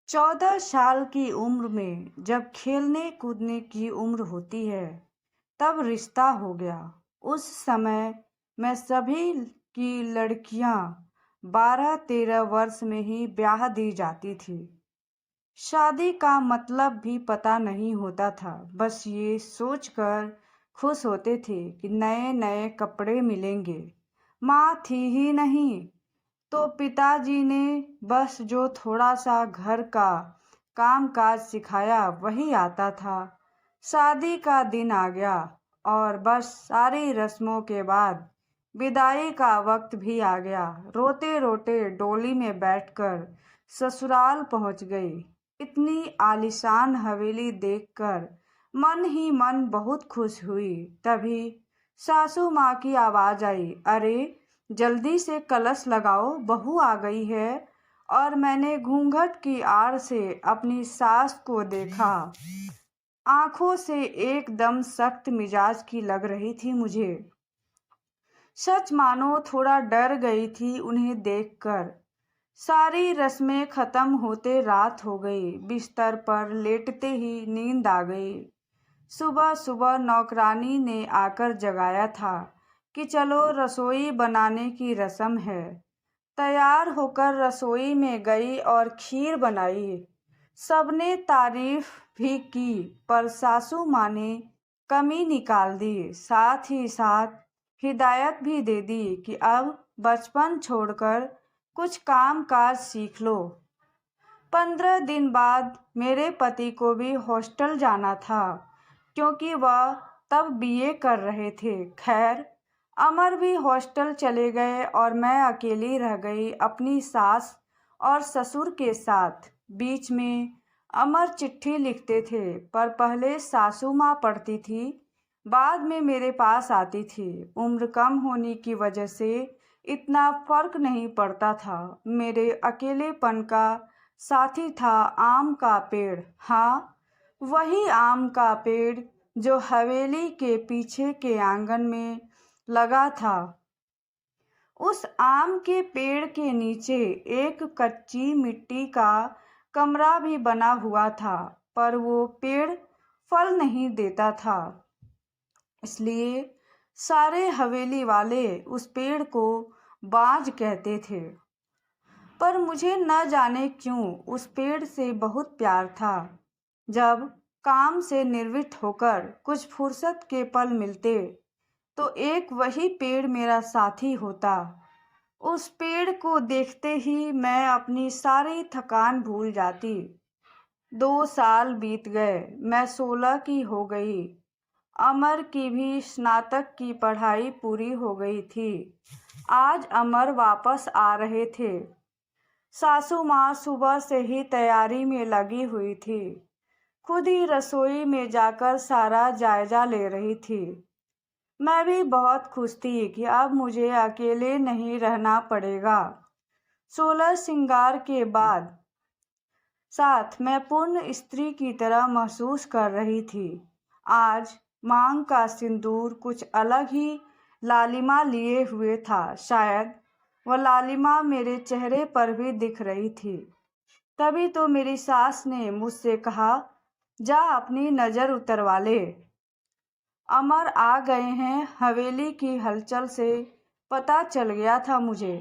14 साल की उम्र में जब खेलने कूदने की उम्र होती है तब रिश्ता हो गया। उस समय मैं सभी की लड़कियां 12-13 वर्ष में ही ब्याह दी जाती थी। शादी का मतलब भी पता नहीं होता था। बस ये सोचकर खुश होते थे कि नए नए कपड़े मिलेंगे। माँ थी ही नहीं तो पिताजी ने बस जो थोड़ा सा घर का काम काज सिखाया वही आता था। शादी का दिन आ गया और बस सारी रस्मों के बाद विदाई का वक्त भी आ गया। रोते रोते डोली में बैठकर ससुराल पहुंच गई। इतनी आलीशान हवेली देखकर मन ही मन बहुत खुश हुई। तभी सासू माँ की आवाज आई, अरे जल्दी से कलश लगाओ, बहू आ गई है। और मैंने घूंघट की आड़ से अपनी सास को देखा। आंखों से एकदम सख्त मिजाज की लग रही थी मुझे। सच मानो थोड़ा डर गई थी उन्हें देखकर। सारी रस्में खत्म होते रात हो गई। बिस्तर पर लेटते ही नींद आ गई। सुबह सुबह नौकरानी ने आकर जगाया था कि चलो रसोई बनाने की रस्म है। तैयार होकर रसोई में गई और खीर बनाई। सबने तारीफ भी की पर सासू माँ ने कमी निकाल दी। साथ ही साथ हिदायत भी दे दी कि अब बचपन छोड़कर कुछ काम काज सीख लो। 15 दिन बाद मेरे पति को भी हॉस्टल जाना था क्योंकि वह तब बीए कर रहे थे। खैर अमर भी हॉस्टल चले गए और मैं अकेली रह गई अपनी सास और ससुर के साथ। बीच में अमर चिट्ठी लिखते थे पर पहले सासू माँ पढ़ती थी, बाद में मेरे पास आती थी। उम्र कम होने की वजह से इतना फर्क नहीं पड़ता था। मेरे अकेलेपन का साथी था आम का पेड़। हाँ, वही आम का पेड़ जो हवेली के पीछे के आंगन में लगा था। उस आम के पेड़ के नीचे एक कच्ची मिट्टी का कमरा भी बना हुआ था, पर वो पेड़ फल नहीं देता था। इसलिए सारे हवेली वाले उस पेड़ को बाज कहते थे। पर मुझे न जाने क्यों उस पेड़ से बहुत प्यार था। जब काम से निवृत्त होकर कुछ फुर्सत के पल मिलते तो एक वही पेड़ मेरा साथी होता। उस पेड़ को देखते ही मैं अपनी सारी थकान भूल जाती। 2 साल बीत गए। मैं 16 की हो गई। अमर की भी स्नातक की पढ़ाई पूरी हो गई थी। आज अमर वापस आ रहे थे। सासू माँ सुबह से ही तैयारी में लगी हुई थी। खुद ही रसोई में जाकर सारा जायजा ले रही थी। मैं भी बहुत खुश थी कि अब मुझे अकेले नहीं रहना पड़ेगा। 16 श्रृंगार के बाद साथ मैं पूर्ण स्त्री की तरह महसूस कर रही थी। आज मांग का सिंदूर कुछ अलग ही लालिमा लिए हुए था। शायद वह लालिमा मेरे चेहरे पर भी दिख रही थी। तभी तो मेरी सास ने मुझसे कहा, जा अपनी नज़र उतरवा ले। अमर आ गए हैं। हवेली की हलचल से पता चल गया था मुझे।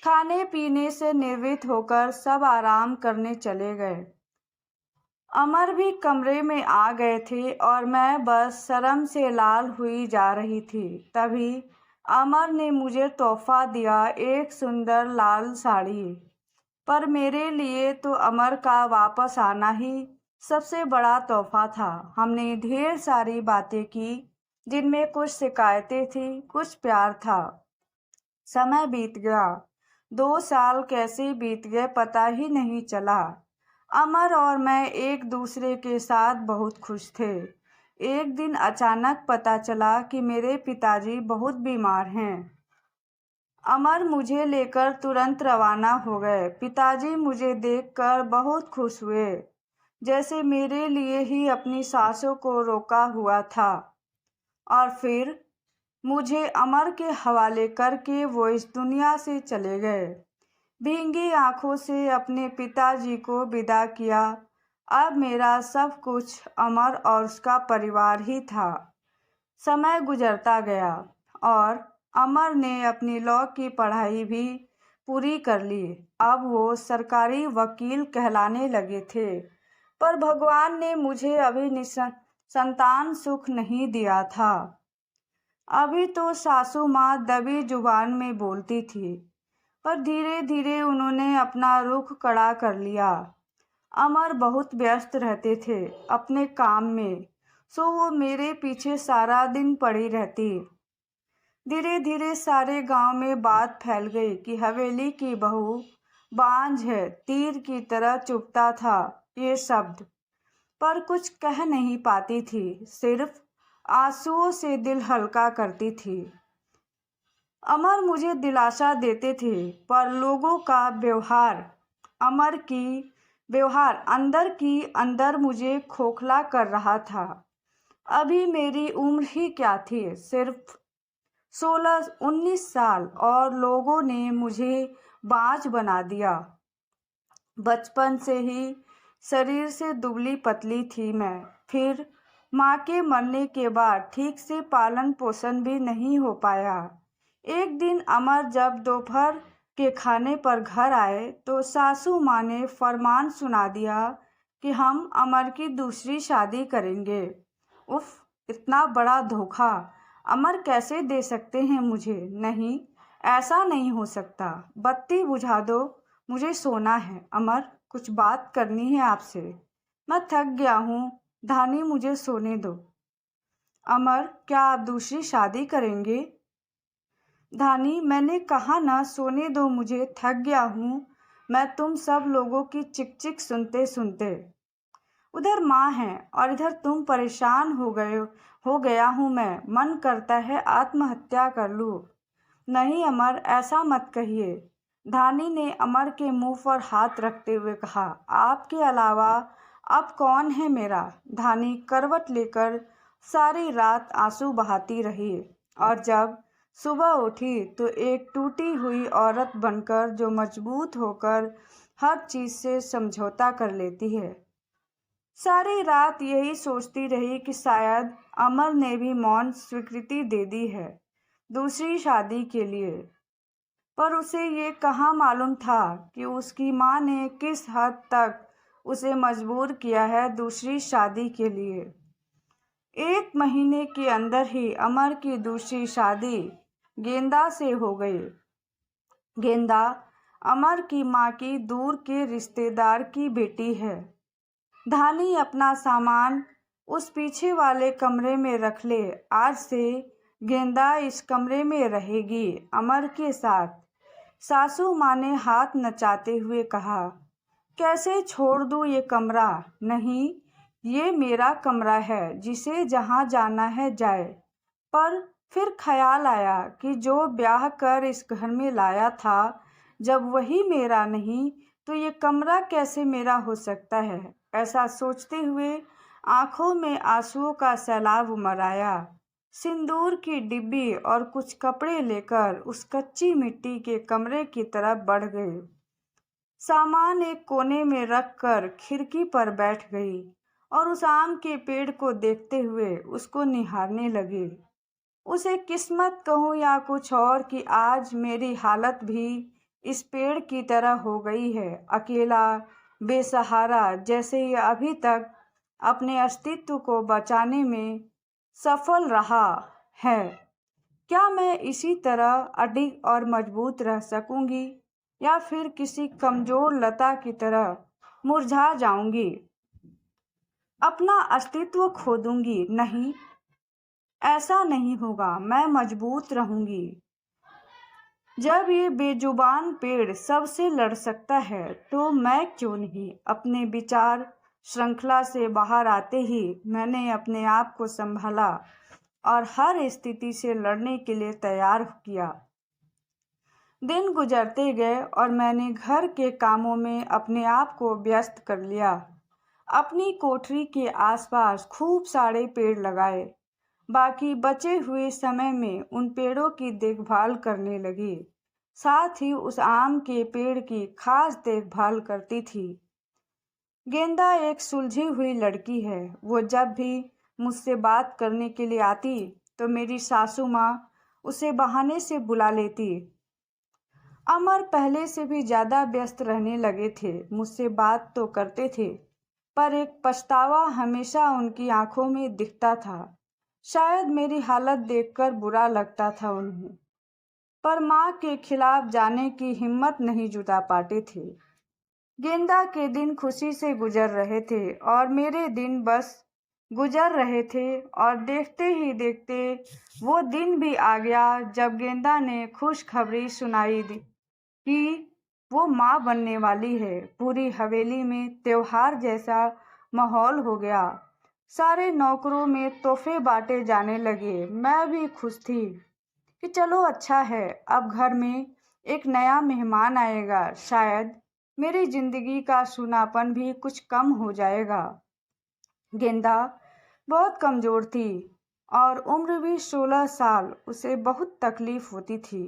खाने पीने से निवृत्त होकर सब आराम करने चले गए। अमर भी कमरे में आ गए थे और मैं बस शर्म से लाल हुई जा रही थी। तभी अमर ने मुझे तोहफा दिया, एक सुंदर लाल साड़ी। पर मेरे लिए तो अमर का वापस आना ही सबसे बड़ा तोहफा था। हमने ढेर सारी बातें की जिनमें कुछ शिकायतें थी, कुछ प्यार था। समय बीत गया। 2 साल कैसे बीत गए पता ही नहीं चला। अमर और मैं एक दूसरे के साथ बहुत खुश थे। एक दिन अचानक पता चला कि मेरे पिताजी बहुत बीमार हैं। अमर मुझे लेकर तुरंत रवाना हो गए। पिताजी मुझे देखकर बहुत खुश हुए, जैसे मेरे लिए ही अपनी सांसों को रोका हुआ था। और फिर मुझे अमर के हवाले करके वो इस दुनिया से चले गए। भींगी आंखों से अपने पिताजी को विदा किया। अब मेरा सब कुछ अमर और उसका परिवार ही था। समय गुजरता गया और अमर ने अपनी लॉ की पढ़ाई भी पूरी कर ली। अब वो सरकारी वकील कहलाने लगे थे। पर भगवान ने मुझे अभी संतान सुख नहीं दिया था। अभी तो सासू माँ दबी जुबान में बोलती थी, पर धीरे धीरे उन्होंने अपना रुख कड़ा कर लिया। अमर बहुत व्यस्त रहते थे अपने काम में, सो वो मेरे पीछे सारा दिन पड़ी रहती। धीरे धीरे सारे गांव में बात फैल गई कि हवेली की बहू बांझ है। तीर की तरह चुभता था ये शब्द, पर कुछ कह नहीं पाती थी, सिर्फ आंसुओं से दिल हल्का करती थी। अमर मुझे दिलासा देते थे, पर लोगों का व्यवहार अंदर की अंदर मुझे खोखला कर रहा था। अभी मेरी उम्र ही क्या थी, सिर्फ 16-19 साल, और लोगों ने मुझे बांझ बना दिया। बचपन से ही शरीर से दुबली पतली थी मैं। फिर माँ के मरने के बाद ठीक से पालन पोषण भी नहीं हो पाया। एक दिन अमर जब दोपहर के खाने पर घर आए तो सासू माँ ने फरमान सुना दिया कि हम अमर की दूसरी शादी करेंगे। उफ, इतना बड़ा धोखा अमर कैसे दे सकते हैं मुझे? नहीं, ऐसा नहीं हो सकता। बत्ती बुझा दो, मुझे सोना है। अमर, कुछ बात करनी है आपसे। मैं थक गया हूँ धानी, मुझे सोने दो। अमर, क्या आप दूसरी शादी करेंगे? धानी, मैंने कहा ना, सोने दो मुझे, थक गया हूँ मैं तुम सब लोगों की चिक चिक सुनते सुनते। उधर माँ है और इधर तुम। परेशान हो गया हूँ मैं। मन करता है आत्महत्या कर लूँ। नहीं अमर, ऐसा मत कहिए। धानी ने अमर के मुंह पर हाथ रखते हुए कहा, आपके अलावा अब कौन है मेरा? धानी करवट लेकर सारी रात आंसू बहाती रही और जब सुबह उठी तो एक टूटी हुई औरत बनकर, जो मजबूत होकर हर चीज से समझौता कर लेती है। सारी रात यही सोचती रही कि शायद अमर ने भी मौन स्वीकृति दे दी है दूसरी शादी के लिए। पर उसे ये कहाँ मालूम था कि उसकी माँ ने किस हद तक उसे मजबूर किया है दूसरी शादी के लिए। 1 महीने के अंदर ही अमर की दूसरी शादी गेंदा से हो गई। गेंदा अमर की माँ की दूर के रिश्तेदार की बेटी है। धानी अपना सामान उस पीछे वाले कमरे में रख ले। आज से गेंदा इस कमरे में रहेगी अमर के साथ। सासू माँ ने हाथ नचाते हुए कहा, कैसे छोड़ दूँ ये कमरा? नहीं, ये मेरा कमरा है, जिसे जहाँ जाना है जाए। पर फिर ख्याल आया कि जो ब्याह कर इस घर में लाया था, जब वही मेरा नहीं तो ये कमरा कैसे मेरा हो सकता है? ऐसा सोचते हुए आंखों में आंसुओं का सैलाब उमड़ आया। सिंदूर की डिब्बी और कुछ कपड़े लेकर उस कच्ची मिट्टी के कमरे की तरफ बढ़ गई। सामान एक कोने में रखकर खिड़की पर बैठ गई और उस आम के पेड़ को देखते हुए उसको निहारने लगी। उसे किस्मत कहूँ या कुछ और कि आज मेरी हालत भी इस पेड़ की तरह हो गई है, अकेला, बेसहारा, जैसे ये अभी तक अपने अस्तित्व को बचाने में सफल रहा है। क्या मैं इसी तरह अडिग और मजबूत रह सकूंगी या फिर किसी कमजोर लता की तरह मुरझा जाऊंगी, अपना अस्तित्व खो दूंगी? नहीं, ऐसा नहीं होगा। मैं मजबूत रहूंगी। जब ये बेजुबान पेड़ सबसे लड़ सकता है तो मैं क्यों नहीं? अपने विचार श्रृंखला से बाहर आते ही मैंने अपने आप को संभाला और हर स्थिति से लड़ने के लिए तैयार किया। दिन गुजरते गए और मैंने घर के कामों में अपने आप को व्यस्त कर लिया। अपनी कोठरी के आसपास खूब सारे पेड़ लगाए। बाकी बचे हुए समय में उन पेड़ों की देखभाल करने लगी। साथ ही उस आम के पेड़ की खास देखभाल करती थी। गेंदा एक सुलझी हुई लड़की है। वो जब भी मुझसे बात करने के लिए आती तो मेरी सासू माँ उसे बहाने से बुला लेती। अमर पहले से भी ज्यादा व्यस्त रहने लगे थे। मुझसे बात तो करते थे, पर एक पछतावा हमेशा उनकी आंखों में दिखता था। शायद मेरी हालत देखकर बुरा लगता था उन्हें, पर माँ के खिलाफ जाने की हिम्मत नहीं जुटा पाते थे। गेंदा के दिन खुशी से गुजर रहे थे और मेरे दिन बस गुजर रहे थे, और देखते ही देखते वो दिन भी आ गया जब गेंदा ने खुशखबरी सुनाई दी कि वो माँ बनने वाली है। पूरी हवेली में त्योहार जैसा माहौल हो गया। सारे नौकरों में तोहफे बांटे जाने लगे। मैं भी खुश थी कि चलो अच्छा है, अब घर में एक नया मेहमान आएगा। शायद मेरी जिंदगी का सूनापन भी कुछ कम हो जाएगा। गेंदा बहुत कमजोर थी और उम्र भी 16 साल। उसे बहुत तकलीफ होती थी।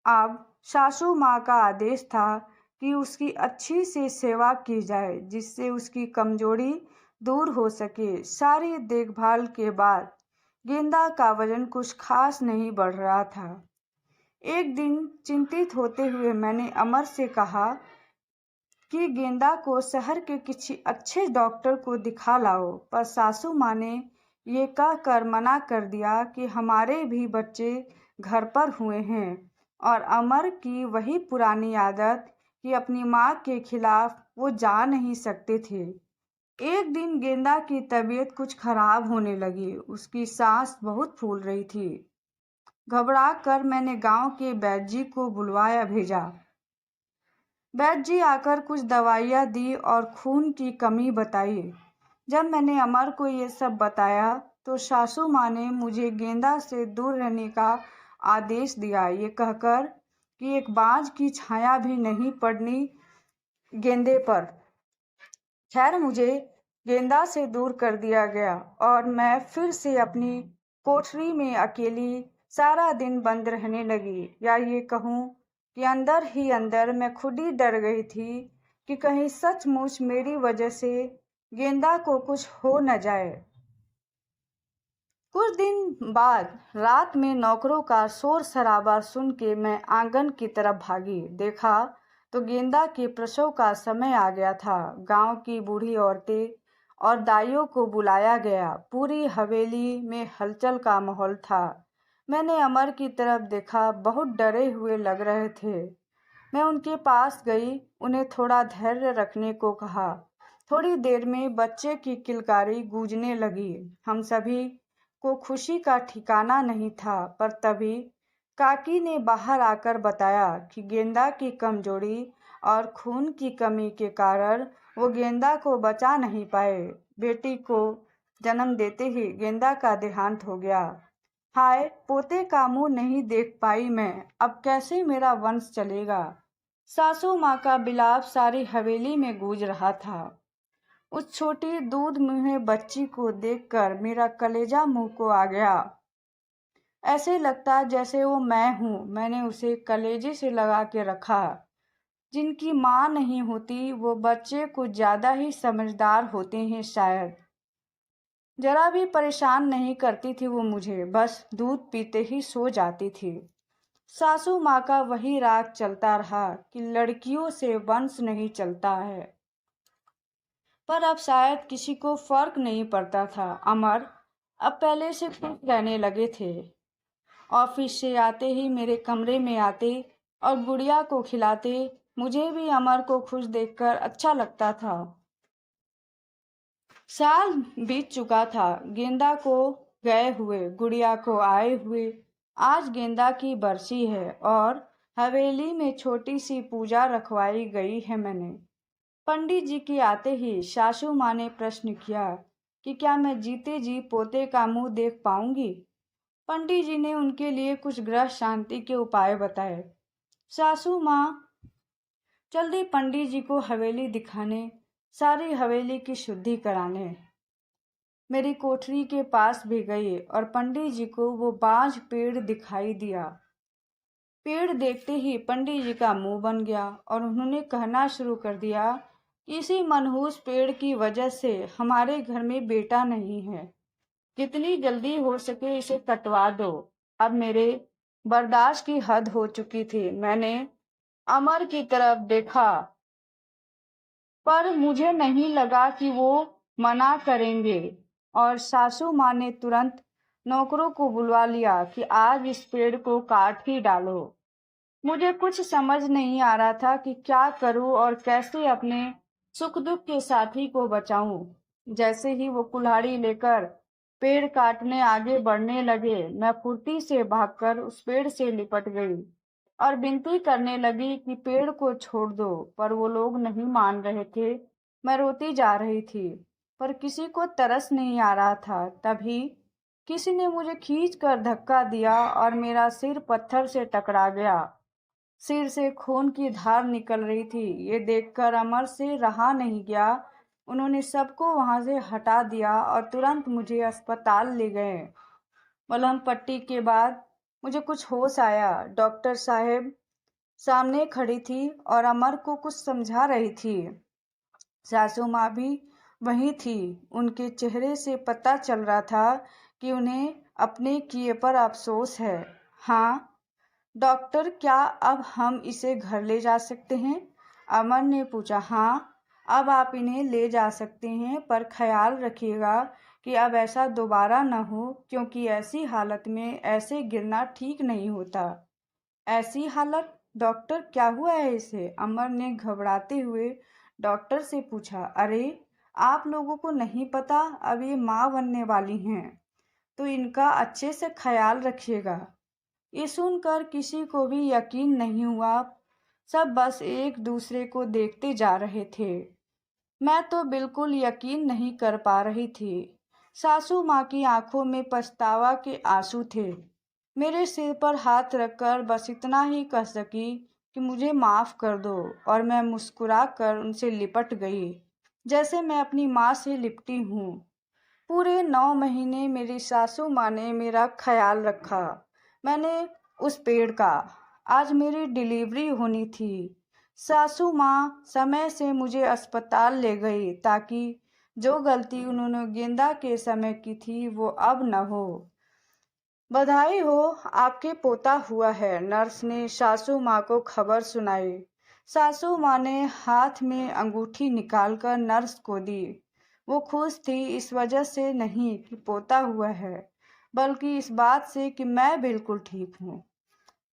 अब सासू माँ का आदेश था कि उसकी अच्छी से सेवा की जाए, जिससे उसकी कमजोरी दूर हो सके। सारी देखभाल के बाद गेंदा का वजन कुछ खास नहीं बढ़ रहा था। एक दिन चिंतित होते हुए मैंने अमर से कहा कि गेंदा को शहर के किसी अच्छे डॉक्टर को दिखा लाओ, पर सासू माँ ने ये कहकर मना कर दिया कि हमारे भी बच्चे घर पर हुए हैं। और अमर की वही पुरानी आदत कि अपनी माँ के खिलाफ वो जा नहीं सकते थे। एक दिन गेंदा की तबीयत कुछ खराब होने लगी। उसकी सांस बहुत फूल रही थी। घबरा कर मैंने गांव के वैद्य जी को बुलवाया भेजा। वैद्य जी आकर कुछ दवाइयाँ दी और खून की कमी बताई। जब मैंने अमर को ये सब बताया तो सासू माँ ने मुझे गेंदा से दूर रहने का आदेश दिया, ये कहकर कि एक बाज की छाया भी नहीं पड़नी गेंदे पर। खैर, मुझे गेंदा से दूर कर दिया गया और मैं फिर से अपनी कोठरी में अकेली सारा दिन बंद रहने लगी। या ये कहूँ कि अंदर ही अंदर मैं खुद ही डर गई थी कि कहीं सचमुच मेरी वजह से गेंदा को कुछ हो न जाए। कुछ दिन बाद रात में नौकरों का शोर शराबा सुन के मैं आंगन की तरफ भागी। देखा तो गेंदा के प्रसव का समय आ गया था। गांव की बूढ़ी औरतें और दाइयों को बुलाया गया। पूरी हवेली में हलचल का माहौल था। मैंने अमर की तरफ देखा, बहुत डरे हुए लग रहे थे। मैं उनके पास गई, उन्हें थोड़ा धैर्य रखने को कहा। थोड़ी देर में बच्चे की किलकारी गूंजने लगी। हम सभी को खुशी का ठिकाना नहीं था, पर तभी काकी ने बाहर आकर बताया कि गेंदा की कमजोरी और खून की कमी के कारण वो गेंदा को बचा नहीं पाए। बेटी को जन्म देते ही गेंदा का देहांत हो गया। हाय, पोते का मुंह नहीं देख पाई मैं, अब कैसे मेरा वंश चलेगा। सासू माँ का बिलाप सारी हवेली में गूंज रहा था। उस छोटी दूध मुँहे बच्ची को देखकर मेरा कलेजा मुंह को आ गया। ऐसे लगता जैसे वो मैं हूँ। मैंने उसे कलेजे से लगा के रखा। जिनकी माँ नहीं होती वो बच्चे को ज्यादा ही समझदार होते हैं शायद। जरा भी परेशान नहीं करती थी वो मुझे, बस दूध पीते ही सो जाती थी। सासू माँ का वही राग चलता रहा कि लड़कियों से वंश नहीं चलता है, पर अब शायद किसी को फर्क नहीं पड़ता था। अमर अब पहले से खुश रहने लगे थे। ऑफिस से आते ही मेरे कमरे में आते और गुड़िया को खिलाते। मुझे भी अमर को खुश देखकर अच्छा लगता था। साल बीत चुका था, गेंदा को गए हुए, गुड़िया को आए हुए। आज गेंदा की बरसी है और हवेली में छोटी सी पूजा रखवाई गई है। मैंने पंडित जी के आते ही सासू माँ ने प्रश्न किया कि क्या मैं जीते जी पोते का मुंह देख पाऊंगी। पंडित जी ने उनके लिए कुछ ग्रह शांति के उपाय बताए। सासू माँ जल्दी पंडित जी को हवेली दिखाने, सारी हवेली की शुद्धि कराने मेरी कोठरी के पास भी गई और पंडित जी को वो बांझ पेड़ दिखाई दिया। पेड़ देखते ही पंडित जी का मुंह बन गया और उन्होंने कहना शुरू कर दिया कि इसी मनहूस पेड़ की वजह से हमारे घर में बेटा नहीं है। जितनी जल्दी हो सके इसे कटवा दो। अब मेरे बर्दाश्त की हद हो चुकी थी। मैंने अमर की तरफ देखा, पर मुझे नहीं लगा कि वो मना करेंगे, और सासू माँ ने तुरंत नौकरों को बुलवा लिया कि आज इस पेड़ को काट ही डालो। मुझे कुछ समझ नहीं आ रहा था कि क्या करूं और कैसे अपने सुख दुख के साथी को बचाऊं। जैसे ही वो कुल्हाड़ी लेकर पेड़ काटने आगे बढ़ने लगे, मैं फुर्ती से भागकर उस पेड़ से लिपट गई और विनती करने लगी कि पेड़ को छोड़ दो, पर वो लोग नहीं मान रहे थे। मैं रोती जा रही थी, पर किसी को तरस नहीं आ रहा था। तभी किसी ने मुझे खींचकर धक्का दिया और मेरा सिर पत्थर से टकरा गया। सिर से खून की धार निकल रही थी। ये देखकर अमर से रहा नहीं गया। उन्होंने सबको वहां से हटा दिया और तुरंत मुझे अस्पताल ले गए। मलहम पट्टी के बाद मुझे कुछ होश आया। डॉक्टर साहब सामने खड़ी थी और अमर को कुछ समझा रही थी। सासू माँ भी वहीं थी। उनके चेहरे से पता चल रहा था कि उन्हें अपने किए पर अफसोस है। हाँ डॉक्टर, क्या अब हम इसे घर ले जा सकते हैं? अमर ने पूछा। हाँ, अब आप इन्हें ले जा सकते हैं, पर ख्याल रखिएगा कि अब ऐसा दोबारा न हो, क्योंकि ऐसी हालत में ऐसे गिरना ठीक नहीं होता। ऐसी हालत? डॉक्टर, क्या हुआ है इसे? अमर ने घबराते हुए डॉक्टर से पूछा। अरे, आप लोगों को नहीं पता, अब ये माँ बनने वाली हैं, तो इनका अच्छे से ख्याल रखिएगा। ये सुनकर किसी को भी यकीन नहीं हुआ। सब बस एक दूसरे को देखते जा रहे थे। मैं तो बिल्कुल यकीन नहीं कर पा रही थी। सासू माँ की आंखों में पछतावा के आंसू थे। मेरे सिर पर हाथ रखकर बस इतना ही कह सकी कि मुझे माफ कर दो, और मैं मुस्कुरा कर उनसे लिपट गई, जैसे मैं अपनी माँ से लिपटी हूँ। पूरे 9 महीने मेरी सासू माँ ने मेरा ख्याल रखा। मैंने उस पेड़ का। आज मेरी डिलीवरी होनी थी। सासू माँ समय से मुझे अस्पताल ले गई ताकि जो गलती उन्होंने गेंदा के समय की थी वो अब न हो। बधाई हो, आपके पोता हुआ है, नर्स ने सासू माँ को खबर सुनाई। सासू माँ ने हाथ में अंगूठी निकालकर नर्स को दी। वो खुश थी, इस वजह से नहीं कि पोता हुआ है, बल्कि इस बात से कि मैं बिल्कुल ठीक हूँ।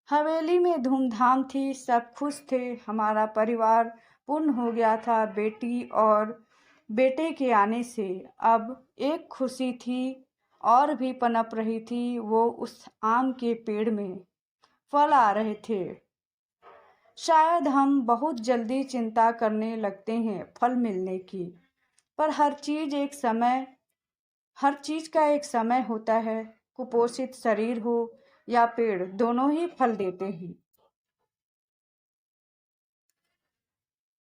हवेली में धूमधाम थी, सब खुश थे। हमारा परिवार पूर्ण हो गया था बेटी और बेटे के आने से। अब एक खुशी थी और भी पनप रही थी, वो उस आम के पेड़ में फल आ रहे थे। शायद हम बहुत जल्दी चिंता करने लगते हैं फल मिलने की, पर हर चीज का एक समय होता है। कुपोषित शरीर हो या पेड़, दोनों ही फल देते हैं।